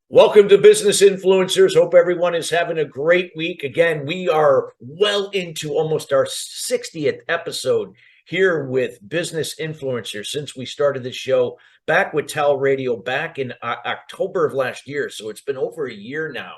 Welcome to Business Influencers. Hope everyone is having a great week. Again, we are well into almost our 60th episode here with Business Influencers since we started this show back with TALRadio back in October of last year. So it's been over a year now.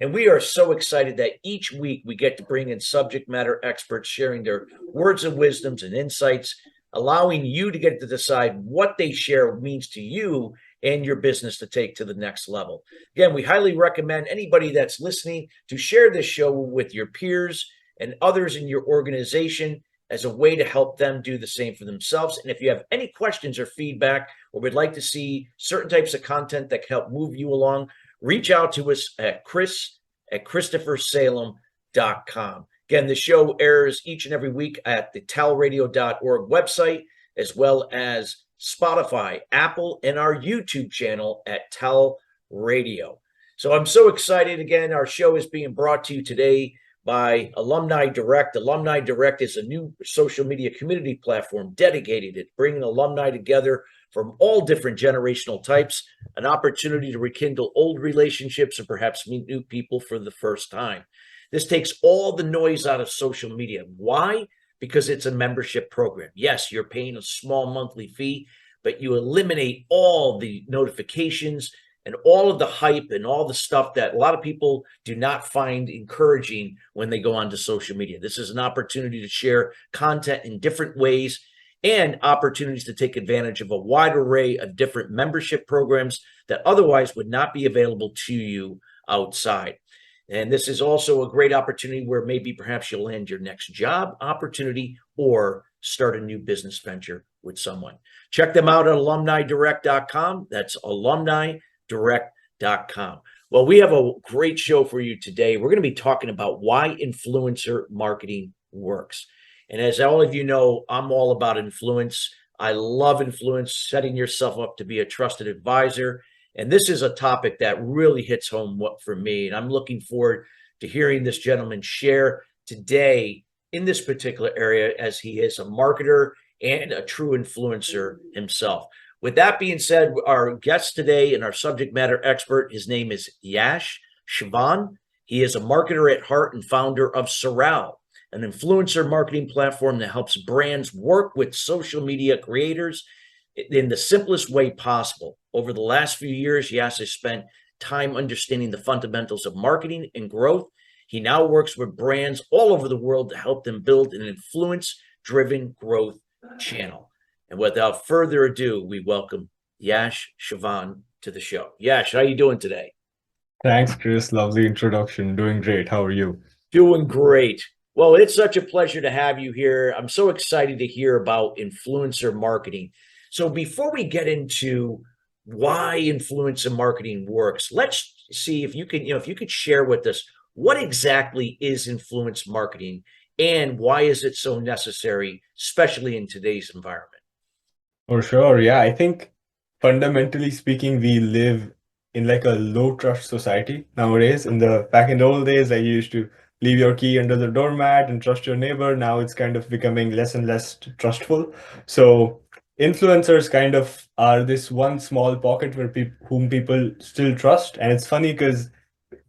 And we are so excited that each week we get to bring in subject matter experts sharing their words of wisdoms and insights, allowing you to get to decide what they share means to you and your business to take to the next level. Again, we highly recommend anybody that's listening to share this show with your peers and others in your organization as a way to help them do the same for themselves. And if you have any questions or feedback, or would like to see certain types of content that can help move you along, reach out to us at chris@christophersalem.com. Again, the show airs each and every week at the talradio.org website, as well as Spotify, Apple, and our YouTube channel at TALRadio. So I'm so excited. Again, our show is being brought to you today by Alumni Direct. Alumni Direct is a new social media community platform dedicated to bringing alumni together from all different generational types, an opportunity to rekindle old relationships and perhaps meet new people for the first time. This takes all the noise out of social media. Why? Because it's a membership program. Yes, you're paying a small monthly fee, but you eliminate all the notifications and all of the hype and all the stuff that a lot of people do not find encouraging when they go onto social media. This is an opportunity to share content in different ways and opportunities to take advantage of a wide array of different membership programs that otherwise would not be available to you outside. And this is also a great opportunity where maybe perhaps you'll land your next job opportunity or start a new business venture with someone. Check them out at alumnidirect.com. That's alumnidirect.com. Well, we have a great show for you today. We're going to be talking about why influencer marketing works. And as all of you know, I'm all about influence. I love influence, setting yourself up to be a trusted advisor. And this is a topic that really hits home for me. And I'm looking forward to hearing this gentleman share today in this particular area, as he is a marketer and a true influencer himself. With that being said, our guest today and our subject matter expert, his name is Yash Chavan. He is a marketer at heart and founder of SARAL, an influencer marketing platform that helps brands work with social media creators in the simplest way possible. Over the last few years, Yash has spent time understanding the fundamentals of marketing and growth. He now works with brands all over the world to help them build an influence-driven growth channel. And without further ado, we welcome Yash Chavan to the show. Yash, how are you doing today? Thanks, Chris. Lovely introduction. Doing great. How are you? Doing great. Well, it's such a pleasure to have you here. I'm so excited to hear about influencer marketing. So before we get into why influencer marketing works, let's see if you could share with us what exactly is influence marketing and why is it so necessary, especially in today's environment? For sure. Yeah, I think fundamentally speaking, we live in like a low trust society nowadays. Back in the old days, I used to leave your key under the doormat and trust your neighbor. Now it's kind of becoming less and less trustful. So influencers kind of are this one small pocket where whom people still trust. And it's funny because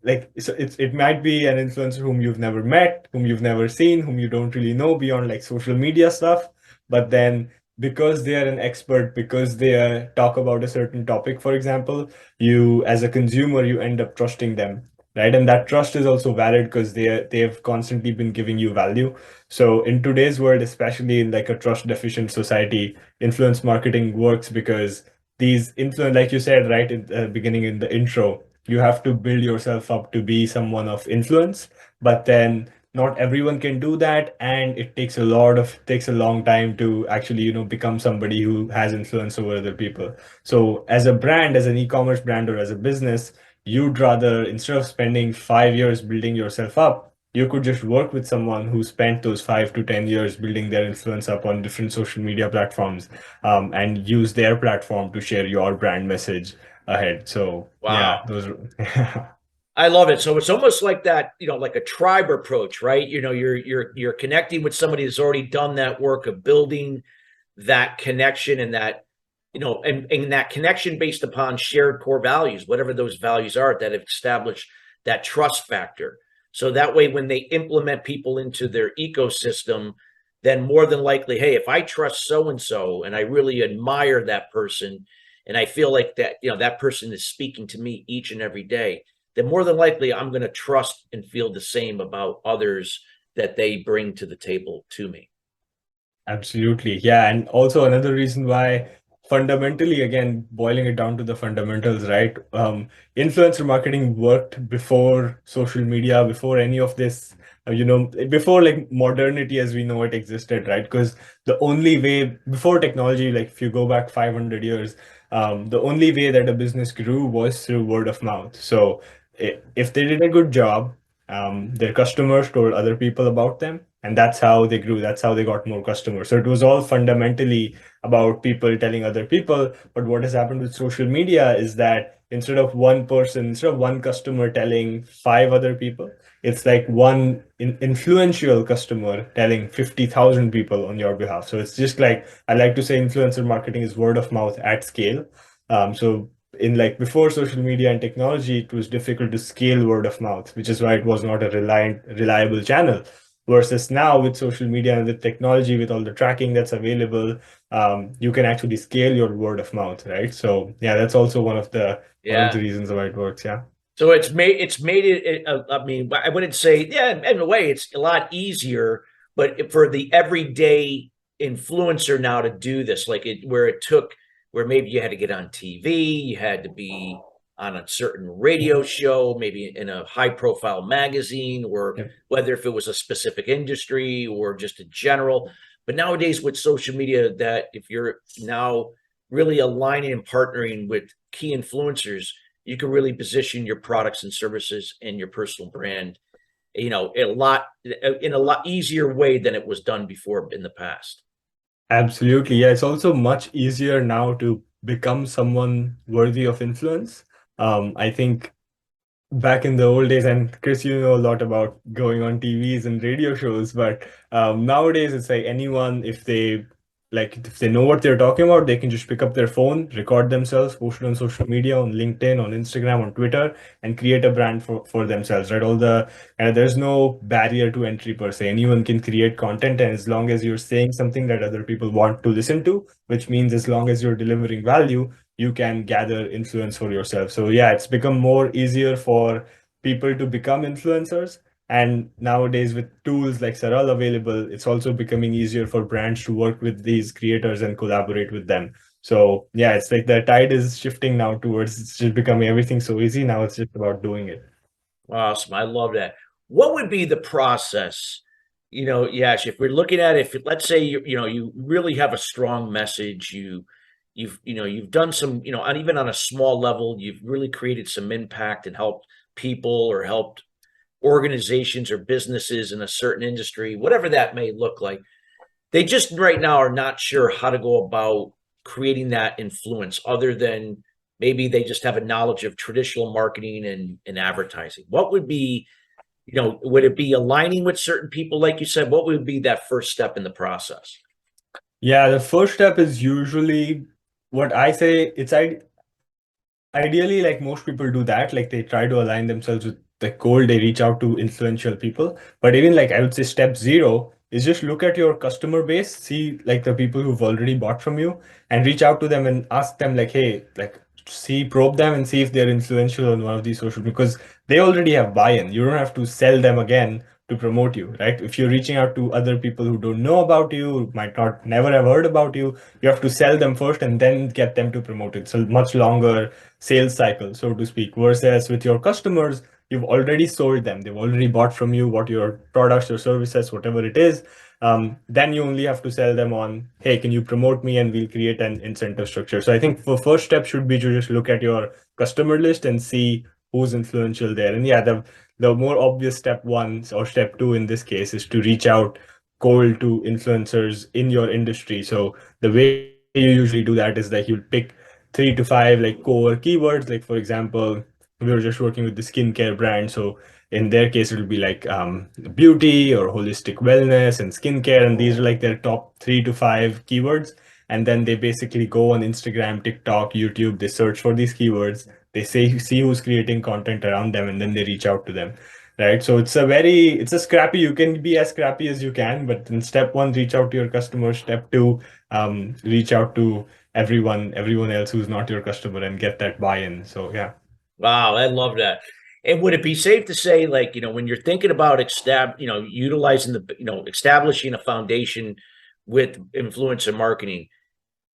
it might be an influencer whom you've never met, whom you've never seen, whom you don't really know beyond like social media stuff. But then because they are an expert, because they talk about a certain topic, for example, you as a consumer, you end up trusting them, right? And that trust is also valid because they've constantly been giving you value. So in today's world, especially in like a trust deficient society, influence marketing works because these influence, like you said, right in the beginning in the intro, you have to build yourself up to be someone of influence, but then not everyone can do that, and it takes a long time to actually become somebody who has influence over other people. So as a brand, as an e-commerce brand or as a business, you'd rather, instead of spending 5 years building yourself up, you could just work with someone who spent those 5 to 10 years building their influence up on different social media platforms, and use their platform to share your brand message ahead. So Wow. yeah, those I love it. So it's almost like that, like a tribe approach, right? You're connecting with somebody that's already done that work of building that connection and that, and that connection based upon shared core values, whatever those values are that have established that trust factor. So that way, when they implement people into their ecosystem, then more than likely, hey, if I trust so and so and I really admire that person, and I feel like that, that person is speaking to me each and every day, then more than likely I'm going to trust and feel the same about others that they bring to the table to me. Absolutely. Yeah. And also another reason why fundamentally, again, boiling it down to the fundamentals, right? Influencer marketing worked before social media, before any of this, before like modernity as we know it existed, right? Because the only way before technology, like if you go back 500 years, the only way that a business grew was through word of mouth. So if they did a good job, their customers told other people about them, and that's how they grew. That's how they got more customers. So it was all fundamentally about people telling other people. But what has happened with social media is that instead of one customer telling five other people, it's like one influential customer telling 50,000 people on your behalf. So it's just like, I like to say influencer marketing is word of mouth at scale. So in like before social media and technology, it was difficult to scale word of mouth, which is why it was not a reliable channel. Versus now with social media and with technology, with all the tracking that's available, you can actually scale your word of mouth, right? So yeah, that's also one of the reasons why it works. Yeah. So it's made it. I mean, I wouldn't say, yeah. In a way, it's a lot easier, but for the everyday influencer now to do this, like where maybe you had to get on TV, you had to be on a certain radio show, maybe in a high profile magazine, or Yep. whether if it was a specific industry or just a general. But nowadays with social media, that if you're now really aligning and partnering with key influencers, you can really position your products and services and your personal brand, in a lot easier way than it was done before in the past. Absolutely. Yeah, it's also much easier now to become someone worthy of influence. I think back in the old days, and Chris, you know a lot about going on TVs and radio shows, but nowadays it's like anyone, if they know what they're talking about, they can just pick up their phone, record themselves, post it on social media, on LinkedIn, on Instagram, on Twitter, and create a brand for themselves, right? And there's no barrier to entry per se. Anyone can create content, and as long as you're saying something that other people want to listen to, which means as long as you're delivering value, you can gather influence for yourself. So yeah, it's become more easier for people to become influencers. And nowadays, with tools like SARAL available, it's also becoming easier for brands to work with these creators and collaborate with them. So yeah, it's like the tide is shifting now towards it's just becoming everything so easy. Now it's just about doing it. Awesome. I love that. What would be the process? Yash, if we're looking at it, if let's say you really have a strong message, you've done some, and even on a small level, you've really created some impact and helped people or helped organizations or businesses in a certain industry, whatever that may look like. They just right now are not sure how to go about creating that influence other than maybe they just have a knowledge of traditional marketing and advertising. What would be, would it be aligning with certain people, like you said? What would be that first step in the process? Yeah, the first step is usually what I say. Ideally, like most people do that, like they try to align themselves with the goal, they reach out to influential people. But even like I would say step zero is just look at your customer base, see like the people who've already bought from you and reach out to them and ask them like, hey, like probe them and see if they're influential on one of these social because they already have buy-in. You don't have to sell them again to promote you, right? If you're reaching out to other people who don't know about you, who might not never have heard about you, you have to sell them first and then get them to promote it. So much longer sales cycle, so to speak, versus with your customers, you've already sold them. They've already bought from you what your products or services, whatever it is. Then you only have to sell them on, hey, can you promote me? And we'll create an incentive structure. So I think the first step should be to just look at your customer list and see who's influential there. And yeah, the more obvious step one or step two in this case is to reach out cold to influencers in your industry. So the way you usually do that is that you'll pick 3 to 5 like core keywords. Like for example, we were just working with the skincare brand. So in their case, it'll be like beauty or holistic wellness and skincare. And these are like their top 3 to 5 keywords. and then they basically go on Instagram, TikTok, YouTube, they search for these keywords, they see who's creating content around them, and then they reach out to them. Right. So it's a scrappy, you can be as scrappy as you can, but in step one, reach out to your customers. Step two, reach out to everyone else who's not your customer and get that buy-in. So yeah. Wow, I love that. And would it be safe to say, like, when you're thinking about utilizing establishing a foundation with influencer marketing,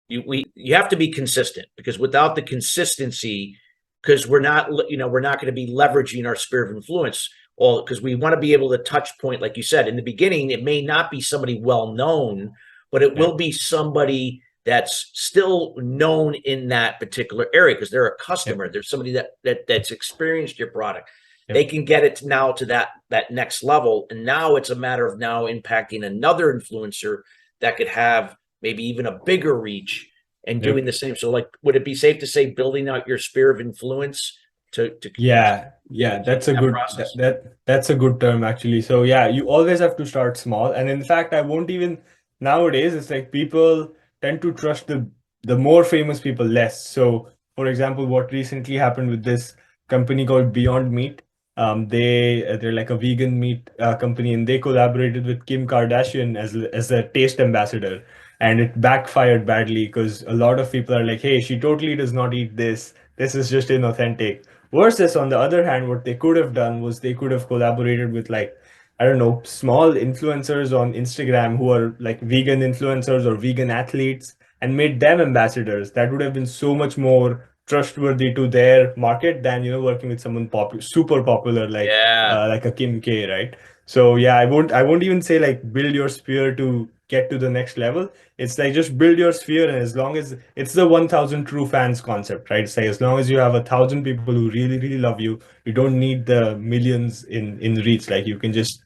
you have to be consistent, because without the consistency, because we're not going to be leveraging our sphere of influence all, because we want to be able to touch point, like you said in the beginning. It may not be somebody well known, but it will be somebody that's still known in that particular area, because they're a customer. Yep. There's somebody that's experienced your product. Yep. They can get it now to that next level, and now it's a matter of now impacting another influencer that could have maybe even a bigger reach and doing the same. So, like, would it be safe to say building out your sphere of influence to Yeah, that's a that good process? that's a good term actually. So yeah, you always have to start small. And in fact, I won't even nowadays, it's like people tend to trust the more famous people less. So for example, what recently happened with this company called Beyond Meat, they're like a vegan meat company, and they collaborated with Kim Kardashian as a taste ambassador, and it backfired badly because a lot of people are like, hey, she totally does not eat this. This is just inauthentic. Versus, on the other hand, what they could have done was they could have collaborated with, like, I don't know, small influencers on Instagram who are like vegan influencers or vegan athletes, and made them ambassadors. That would have been so much more trustworthy to their market than, working with someone super popular Yeah. like a Kim K, right? So yeah, I won't even say like build your sphere to get to the next level. It's like just build your sphere, and as long as it's the 1,000 true fans concept, right? It's like as long as you have 1,000 people who really, really love you, you don't need the millions in reach. Like you can just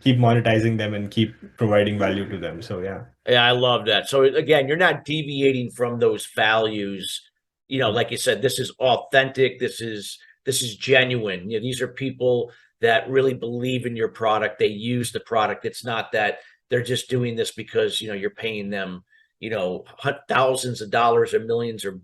keep monetizing them and keep providing value to them. So yeah. Yeah, I love that. So again, you're not deviating from those values. Mm. Like you said, this is authentic. This is genuine. These are people that really believe in your product. They use the product. It's not that they're just doing this because you're paying them thousands of dollars or millions or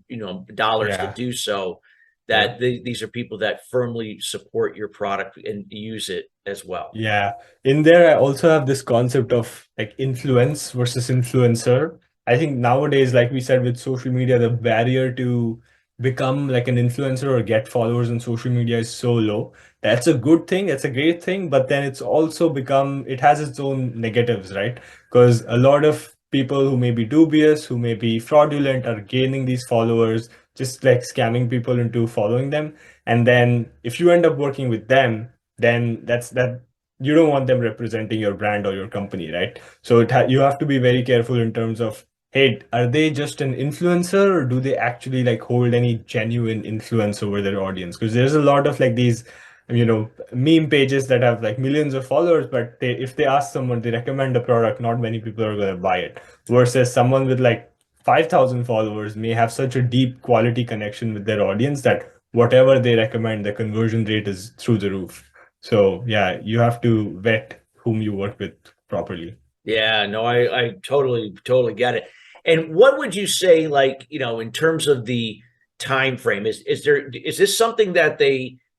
dollars to Yeah. do so. Yeah. That these are people that firmly support your product and use it as well. Yeah. In there, I also have this concept of like influence versus influencer. I think nowadays, like we said, with social media, the barrier to become like an influencer or get followers on social media is so low. That's a good thing. It's a great thing. But then it's also it has its own negatives, right? Because a lot of people who may be dubious, who may be fraudulent, are gaining these followers, just like scamming people into following them. And then if you end up working with them, then that you don't want them representing your brand or your company, right? So you have to be very careful in terms of, hey, are they just an influencer, or do they actually like hold any genuine influence over their audience? Because there's a lot of like these, meme pages that have like millions of followers, but if they ask someone, they recommend a product, not many people are going to buy it. Versus someone with like 5,000 followers may have such a deep quality connection with their audience that whatever they recommend, the conversion rate is through the roof. So yeah, you have to vet whom you work with properly. Yeah, no, I totally get it. And what would you say, like, in terms of the time frame, is this something that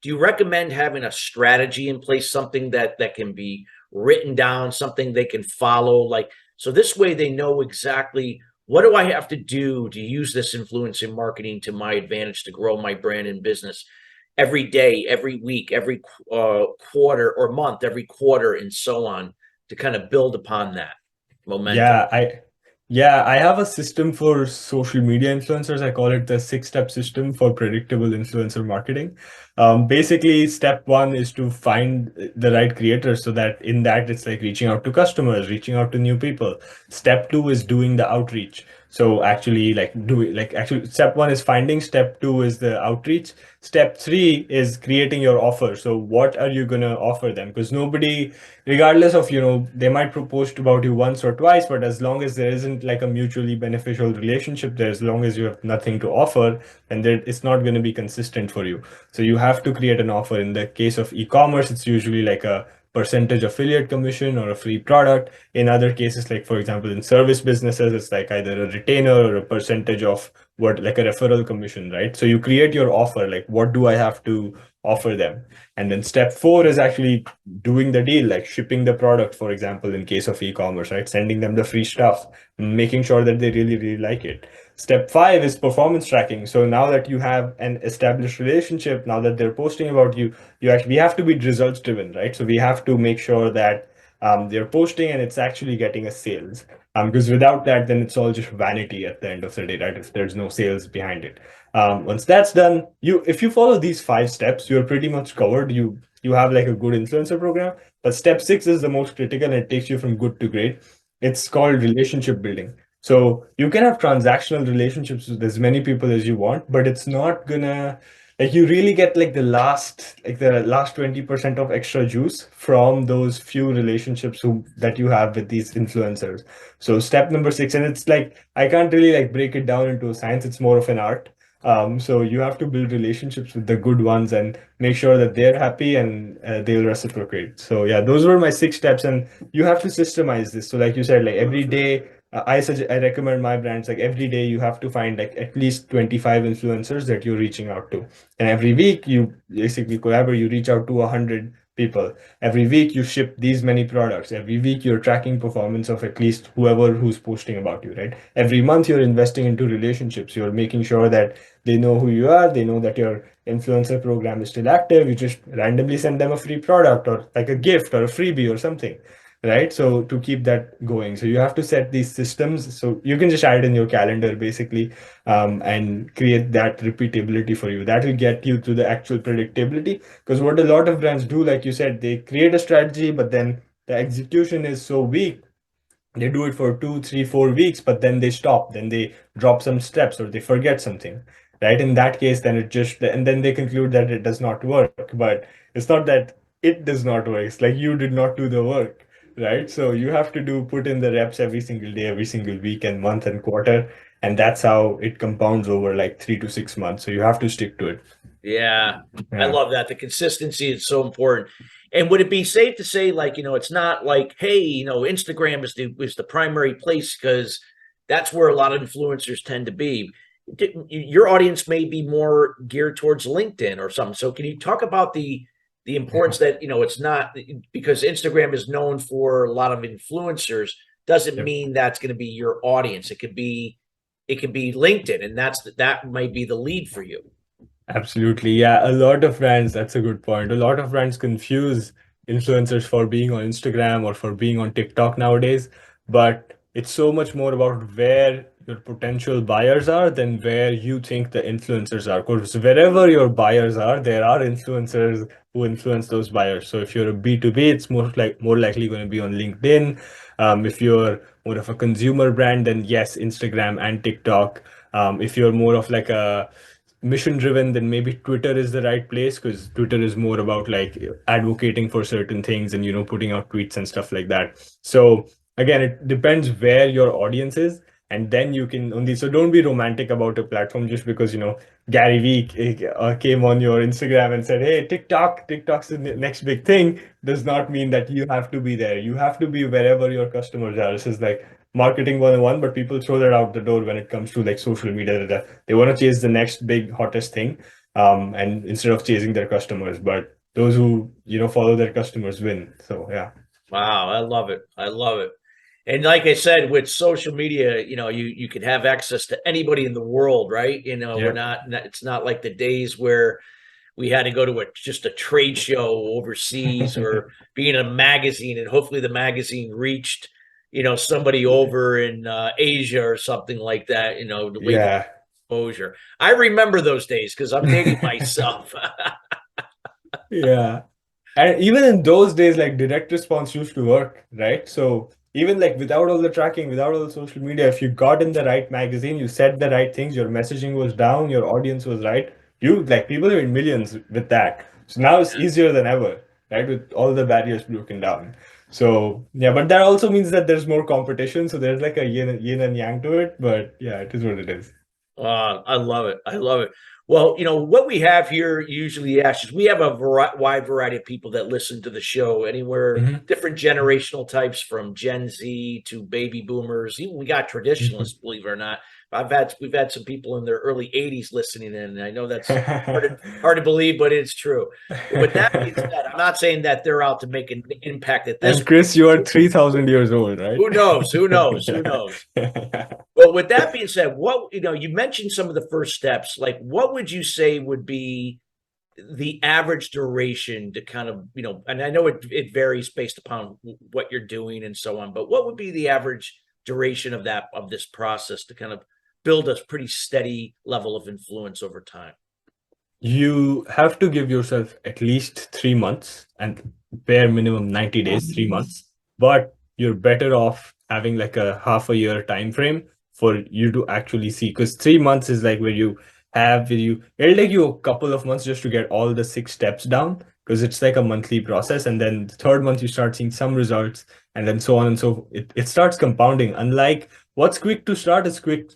do you recommend having a strategy in place, something that can be written down, something they can follow, like, so this way they know exactly what do I have to do to use this influence in marketing to my advantage to grow my brand and business every day, every week, every quarter or month, every quarter, and so on, to kind of build upon that momentum. Yeah, I have a system for social media influencers. I call it the 6-step system for predictable influencer marketing. Basically, step one is to find the right creators, so that in that it's like reaching out to customers, reaching out to new people. Step two is doing the outreach. So actually actually step one is finding, step two is the outreach. Step three is creating your offer. So what are you gonna offer them? Because nobody, regardless of, they might propose about you once or twice, but as long as there isn't like a mutually beneficial relationship there, as long as you have nothing to offer, then it's not going to be consistent for you. So you have to create an offer. In the case of e-commerce, it's usually like a percentage affiliate commission or a free product. In other cases, like for example, in service businesses, it's like either a retainer or a percentage of what, like a referral commission, right? So you create your offer, like what do I have to offer them? And then step four is actually doing the deal, like shipping the product, for example, in case of e-commerce, right? Sending them the free stuff, making sure that they really, really like it. Step five is performance tracking. So now that you have an established relationship, now that they're posting about you, we have to be results driven, right? So we have to make sure that they're posting and it's actually getting a sales. Because without that, then it's all just vanity at the end of the day, right? If there's no sales behind it. Once that's done, if you follow these five steps, you're pretty much covered. You have like a good influencer program. But step six is the most critical, and it takes you from good to great. It's called relationship building. So you can have transactional relationships with as many people as you want, but it's not gonna, like, you really get like the last 20% of extra juice from those few relationships that you have with these influencers. So step number six, and it's like I can't really like break it down into a science, it's more of an art. So you have to build relationships with the good ones and make sure that they're happy and they'll reciprocate. So yeah, those were my six steps, and you have to systemize this. So like you said, like every day, I recommend my brands, like every day you have to find like at least 25 influencers that you're reaching out to, and every week you basically collaborate. You reach out to 100 people. Every week you ship these many products. Every week you're tracking performance of at least whoever who's posting about you, right? Every month you're investing into relationships. You're making sure that they know who you are. They know that your influencer program is still active. You just randomly send them a free product or like a gift or a freebie or something, right? So to keep that going, so you have to set these systems. So you can just add it in your calendar basically, and create that repeatability for you. That will get you to the actual predictability. Because what a lot of brands do, like you said, they create a strategy, but then the execution is so weak. They do it for 2, 3, 4 weeks, but then they stop, then they drop some steps or they forget something, right? In that case, then it just, and then they conclude that it does not work. But it's not that it does not work, it's like you did not do the work, right? So you have to put in the reps every single day, every single week and month and quarter, and that's how it compounds over like 3 to 6 months. So you have to stick to it. Yeah, I Yeah. love that. The consistency is so important. And would it be safe to say, like, it's not like, hey, Instagram is the primary place because that's where a lot of influencers tend to be. Your audience may be more geared towards LinkedIn or something. So can you talk about the importance that, it's not because Instagram is known for a lot of influencers, doesn't Yep. mean that's going to be your audience. It could be LinkedIn, and that might be the lead for you. Absolutely. Yeah. A lot of brands, that's a good point. A lot of brands confuse influencers for being on Instagram or for being on TikTok nowadays. But it's so much more about where your potential buyers are than where you think the influencers are. Because wherever your buyers are, there are influencers who influence those buyers. So if you're a B2B, it's more likely going to be on LinkedIn. If you're more of a consumer brand, then yes, Instagram and TikTok. If you're more of like a mission driven, then maybe Twitter is the right place, because Twitter is more about like advocating for certain things and putting out tweets and stuff like that. So again, it depends where your audience is, and then you can only, so don't be romantic about a platform just because Gary Vee came on your Instagram and said, hey, TikTok's the next big thing. Does not mean that you have to be there. You have to be wherever your customers are. This is like marketing 101, but people throw that out the door when it comes to like social media. They want to chase the next big hottest thing, and instead of chasing their customers. But those who follow their customers win. So yeah. Wow, I love it. I love it. And like I said, with social media, you can have access to anybody in the world, right? We're Yeah. not, it's not like the days where we had to go to just a trade show overseas or be in a magazine, and hopefully the magazine reached, somebody over in Asia or something like that, the way the Yeah. exposure. I remember those days because I'm dating myself. Yeah. And even in those days, like direct response used to work, right? So even like without all the tracking, without all the social media, if you got in the right magazine, you said the right things, your messaging was down, your audience was right, you like people are in millions with that. So now it's easier than ever, right? With all the barriers broken down. So yeah, but that also means that there's more competition. So there's like a yin and yang to it. But yeah, it is what it is. I love it. I love it. Well, what we have here usually, Ash, is we have a wide variety of people that listen to the show, anywhere, Hmm. different generational types from Gen Z to baby boomers. Even we got traditionalists, believe it or not. We've had some people in their early 80s listening in, and I know that's hard to believe, but it's true. With that being said, I'm not saying that they're out to make an impact at this And point. Chris, you are 3,000 years old, right? Who knows? Who knows? Who knows? Well, with that being said, you mentioned some of the first steps. Like, what would you say would be the average duration to kind of, and I know it varies based upon what you're doing and so on, but what would be the average duration of this process to kind of build a pretty steady level of influence over time? You have to give yourself at least 3 months and bare minimum 90 days, 3 months. But you're better off having like a half a year time frame for you to actually see. Because 3 months is like it'll take you a couple of months just to get all the 6 steps down. Because it's like a monthly process. And then the third month you start seeing some results, and then so on and so it starts compounding. Unlike what's quick to start is quick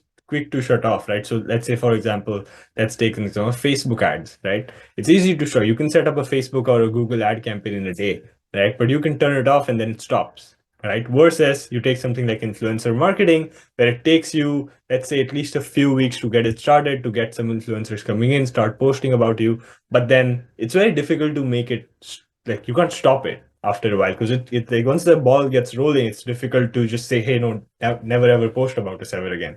to shut off, right? So let's say, for example, let's take an example of Facebook ads, right? It's easy to show. You can set up a Facebook or a Google ad campaign in a day, right? But you can turn it off and then it stops, right? Versus you take something like influencer marketing, where it takes you, let's say, at least a few weeks to get it started, to get some influencers coming in, start posting about you. But then it's very difficult to make it like you can't stop it after a while, because it like once the ball gets rolling, it's difficult to just say, hey, no, never ever post about this ever again,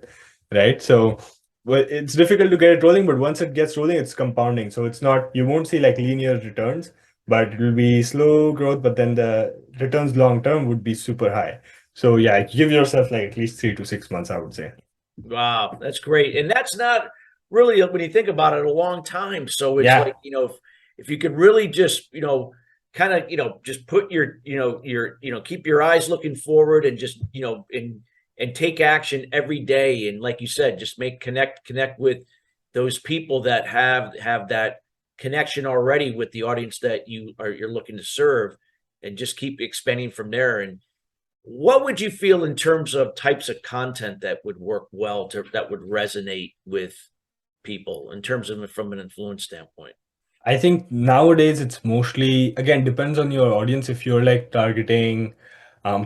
right? So well, it's difficult to get it rolling, but once it gets rolling, it's compounding. So it's not, you won't see like linear returns, but it will be slow growth, but then the returns long term would be super high. So yeah, give yourself like at least 3 to 6 months, I would say. Wow, that's great. And that's not really, when you think about it, a long time. So it's Yeah. like, if you could really just, kind of, just put keep your eyes looking forward and just, and take action every day. And like you said, just connect with those people that have that connection already with the audience that you're looking to serve, and just keep expanding from there. And what would you feel in terms of types of content that would work well that would resonate with people in terms of from an influence standpoint? I think nowadays it's mostly, again, depends on your audience. If you're like targeting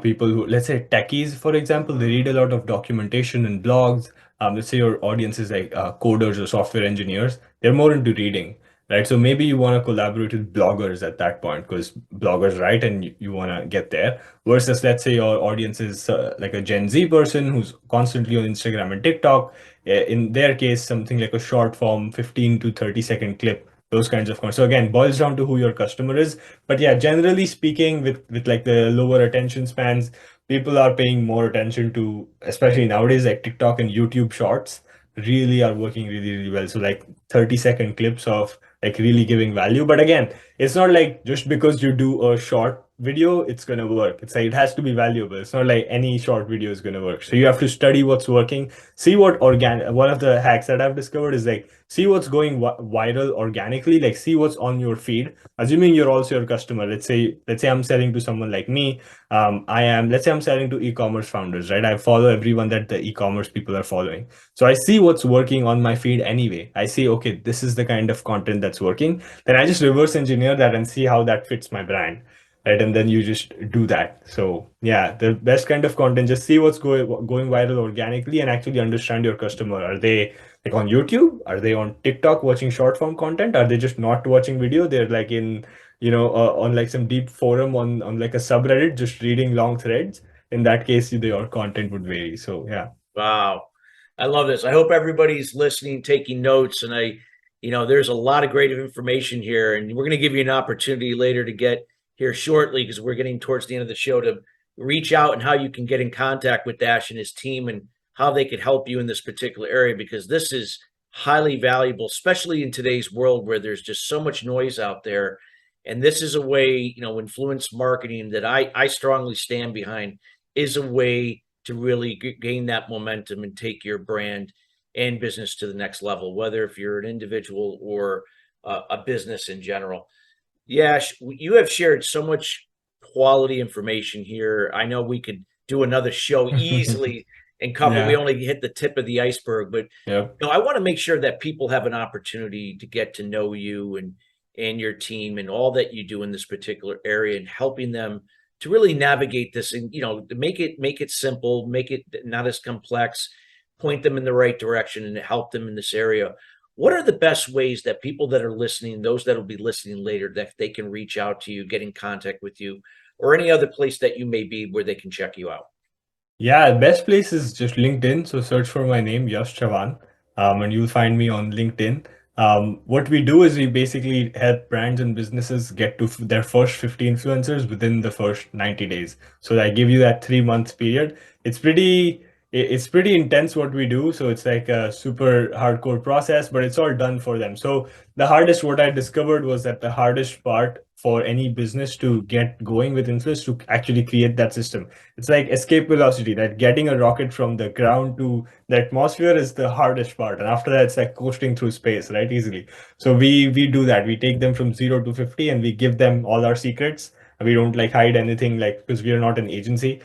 people who, let's say techies, for example, they read a lot of documentation and blogs. Let's say your audience is like coders or software engineers, they're more into reading, right? So maybe you want to collaborate with bloggers at that point, because bloggers write and you want to get there. Versus, let's say your audience is like a Gen Z person who's constantly on Instagram and TikTok. In their case, something like a short form 15 to 30-second clip, those kinds of content. So again, boils down to who your customer is. But yeah, generally speaking, with like the lower attention spans, people are paying more attention to, especially nowadays, like TikTok and YouTube Shorts really are working really, really well. So like 30-second clips of like really giving value. But again, it's not like just because you do a short video, it's gonna work. It's like it has to be valuable. It's not like any short video is gonna work. So you have to study what's working, see what organic. One of the hacks that I've discovered is like see what's going viral organically, like see what's on your feed, assuming you're also your customer. Let's say I'm selling to someone like me. Let's say I'm selling to e-commerce founders, right? I follow everyone that the e-commerce people are following, so I see what's working on my feed anyway. I see, okay, this is the kind of content that's working, then I just reverse engineer that and see how that fits my brand, right? And then you just do that. So yeah, the best kind of content, just see what's going viral organically and actually understand your customer. Are they like on YouTube? Are they on TikTok watching short form content? Are they just not watching video? They're like in, on like some deep forum on like a subreddit, just reading long threads. In that case, your content would vary. So yeah. Wow. I love this. I hope everybody's listening, taking notes. And there's a lot of great information here. And we're going to give you an opportunity later to get here shortly, because we're getting towards the end of the show, to reach out and how you can get in contact with Dash and his team and how they could help you in this particular area, because this is highly valuable, especially in today's world where there's just so much noise out there. And this is a way, influence marketing that I strongly stand behind, is a way to really gain that momentum and take your brand and business to the next level, whether if you're an individual or a business in general. Yash, you have shared so much quality information here. I know we could do another show easily, and cover. We Yeah. only hit the tip of the iceberg, but Yep. I want to make sure that people have an opportunity to get to know you and your team and all that you do in this particular area, and helping them to really navigate this, and to make it simple, make it not as complex, point them in the right direction, and help them in this area. What are the best ways that people that are listening, those that will be listening later, that they can reach out to you, get in contact with you, or any other place that you may be where they can check you out? Yeah, best place is just LinkedIn. So search for my name, Yash Chavan, and you'll find me on LinkedIn. What we do is we basically help brands and businesses get to their first 50 influencers within the first 90 days. So I give you that 3 months period. It's pretty intense what we do. So it's like a super hardcore process, but it's all done for them. So what I discovered was that the hardest part for any business to get going with influence to actually create that system. It's like escape velocity, that getting a rocket from the ground to the atmosphere is the hardest part. And after that, it's like coasting through space, right? Easily. So we do that. We take them from 0 to 50 and we give them all our secrets. We don't like hide anything, like, because we are not an agency.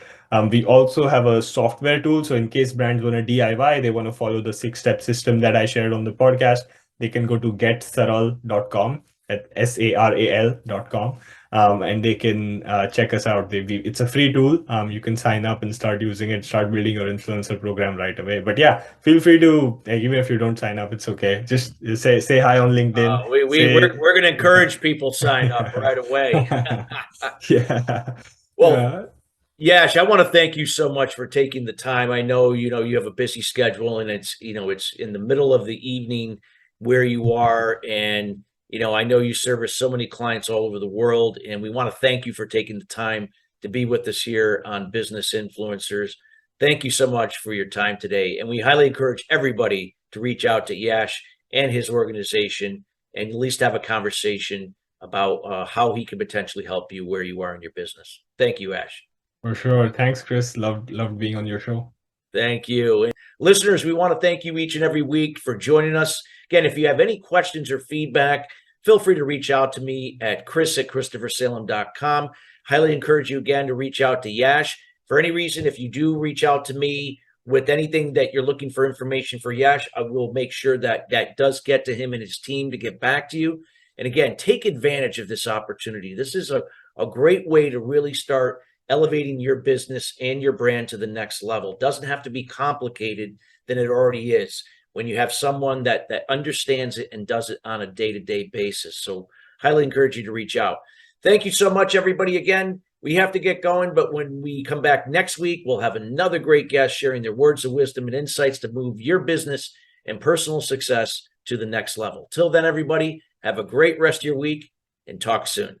We also have a software tool. So in case brands want to DIY, they want to follow the 6-step system that I shared on the podcast, they can go to getsaral.com at SARAL.com. And they can check us out. It's a free tool. You can sign up and start using it, start building your influencer program right away. But yeah, feel free to, even if you don't sign up, it's okay. Just say hi on LinkedIn. We're going to encourage people to sign up right away. Yeah. Well, Yeah. Yash, I want to thank you so much for taking the time. I know, you have a busy schedule, and it's in the middle of the evening where you are. And, I know you service so many clients all over the world, and we want to thank you for taking the time to be with us here on Business Influencers. Thank you so much for your time today. And we highly encourage everybody to reach out to Yash and his organization and at least have a conversation about how he can potentially help you where you are in your business. Thank you, Ash. For sure. Thanks, Chris. Loved being on your show. Thank you. And listeners, we want to thank you each and every week for joining us. Again, if you have any questions or feedback, feel free to reach out to me at chris@christophersalem.com. Highly encourage you again to reach out to Yash. For any reason, if you do reach out to me with anything that you're looking for information for Yash, I will make sure that that does get to him and his team to get back to you. And again, take advantage of this opportunity. This is a great way to really start elevating your business and your brand to the next level. It doesn't have to be complicated than it already is when you have someone that understands it and does it on a day-to-day basis. So highly encourage you to reach out. Thank you so much, everybody. Again, we have to get going, but when we come back next week, we'll have another great guest sharing their words of wisdom and insights to move your business and personal success to the next level. Till then, everybody, have a great rest of your week and talk soon.